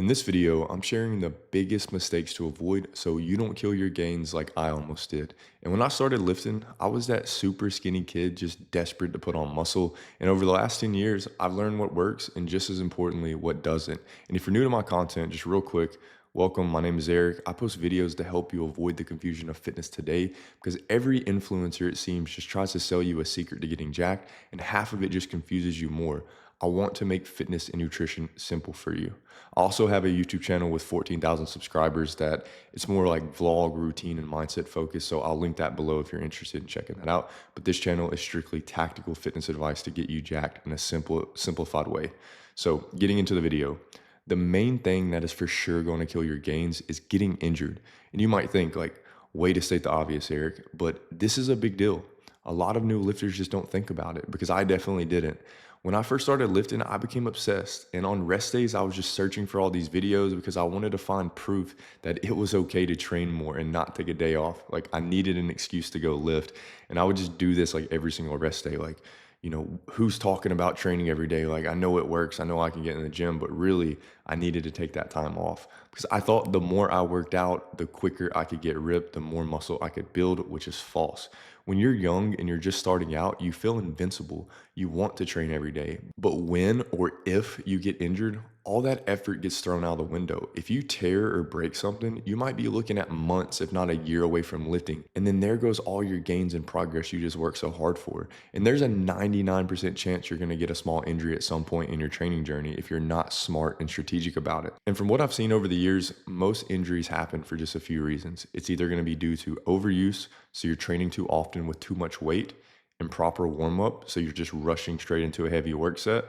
In this video, I'm sharing the biggest mistakes to avoid so you don't kill your gains like I almost did. And when I started lifting, I was that super skinny kid just desperate to put on muscle. And over the last 10 years, I've learned what works and just as importantly, what doesn't. And if you're new to my content, just real quick, welcome. My name is Eric. I post videos to help you avoid the confusion of fitness today because every influencer, it seems, just tries to sell you a secret to getting jacked, and half of it just confuses you more. I want to make fitness and nutrition simple for you. I also have a YouTube channel with 14,000 subscribers that it's more like vlog, routine, and mindset focused. So I'll link that below if you're interested in checking that out. But this channel is strictly tactical fitness advice to get you jacked in a simplified way. So getting into the video, the main thing that is for sure going to kill your gains is getting injured. And you might think like, way to state the obvious, Eric, but this is a big deal. A lot of new lifters just don't think about it because I definitely didn't. When I first started lifting, I became obsessed. And on rest days, I was just searching for all these videos because I wanted to find proof that it was okay to train more and not take a day off. Like I needed an excuse to go lift. And I would just do this like every single rest day. Like, who's talking about training every day? Like I know it works. I know I can get in the gym, but really I needed to take that time off because I thought the more I worked out, the quicker I could get ripped, the more muscle I could build, which is false. When you're young and you're just starting out, you feel invincible. You want to train every day. But when or if you get injured, all that effort gets thrown out the window. If you tear or break something, you might be looking at months, if not a year away from lifting. And then there goes all your gains and progress you just worked so hard for. And there's a 99% chance you're going to get a small injury at some point in your training journey if you're not smart and strategic about it. And from what I've seen over the years, most injuries happen for just a few reasons. It's either going to be due to overuse, so you're training too often with too much weight, improper warm up, so you're just rushing straight into a heavy work set,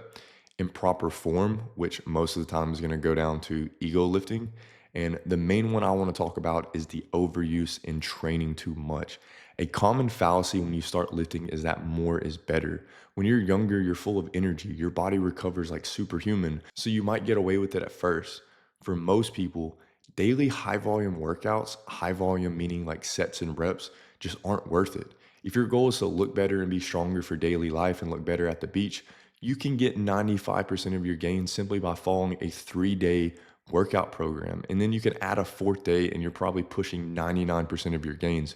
improper form, which most of the time is going to go down to ego lifting. And the main one I want to talk about is the overuse in training too much. A common fallacy when you start lifting is that more is better. When you're younger, you're full of energy, your body recovers like superhuman, so you might get away with it at first. For most people, daily high volume workouts, high volume meaning like sets and reps, just aren't worth it. If your goal is to look better and be stronger for daily life and look better at the beach, you can get 95% of your gains simply by following a 3-day workout program. And then you can add a fourth day and you're probably pushing 99% of your gains.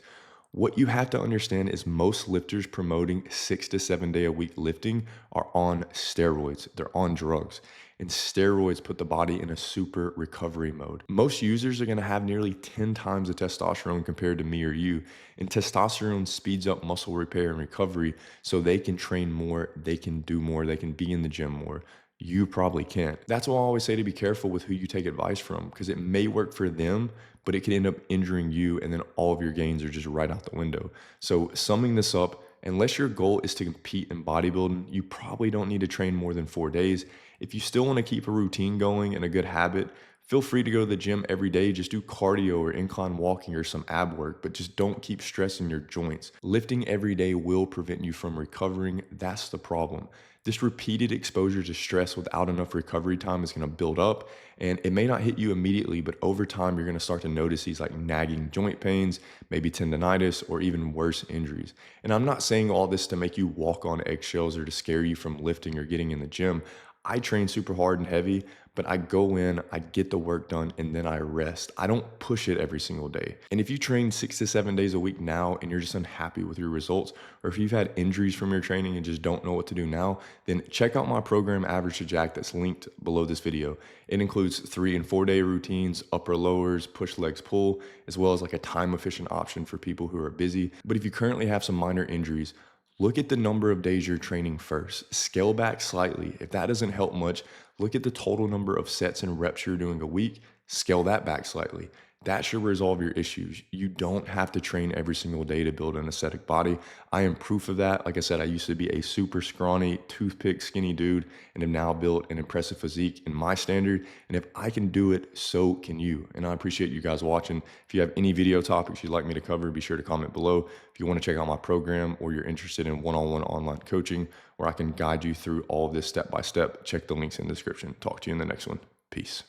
What you have to understand is most lifters promoting 6 to 7 day a week lifting are on steroids. They're on drugs. And steroids put the body in a super recovery mode. Most users are going to have nearly 10 times the testosterone compared to me or you. And testosterone speeds up muscle repair and recovery so they can train more, they can do more, they can be in the gym more. You probably can't. That's why I always say to be careful with who you take advice from because it may work for them, but it could end up injuring you and then all of your gains are just right out the window. So summing this up, unless your goal is to compete in bodybuilding, you probably don't need to train more than 4 days. If you still want to keep a routine going and a good habit, feel free to go to the gym every day. Just do cardio or incline walking or some ab work, but just don't keep stressing your joints. Lifting every day will prevent you from recovering. That's the problem. This repeated exposure to stress without enough recovery time is going to build up, and it may not hit you immediately, but over time, you're going to start to notice these like nagging joint pains, maybe tendonitis, or even worse injuries. And I'm not saying all this to make you walk on eggshells or to scare you from lifting or getting in the gym. I train super hard and heavy, but I go in, I get the work done, and then I rest. I don't push it every single day. And if you train 6 to 7 days a week now and you're just unhappy with your results, or if you've had injuries from your training and just don't know what to do now, then check out my program Average to Jack that's linked below this video. It includes 3 and 4 day routines, upper lowers, push legs pull, as well as like a time efficient option for people who are busy. But if you currently have some minor injuries, look at the number of days you're training first. Scale back slightly. If that doesn't help much, look at the total number of sets and reps you're doing a week. Scale that back slightly. That should resolve your issues. You don't have to train every single day to build an aesthetic body. I am proof of that. Like I said, I used to be a super scrawny, toothpick skinny dude and have now built an impressive physique in my standard. And if I can do it, so can you. And I appreciate you guys watching. If you have any video topics you'd like me to cover, be sure to comment below. If you want to check out my program or you're interested in one-on-one online coaching where I can guide you through all of this step by step, check the links in the description. Talk to you in the next one. Peace.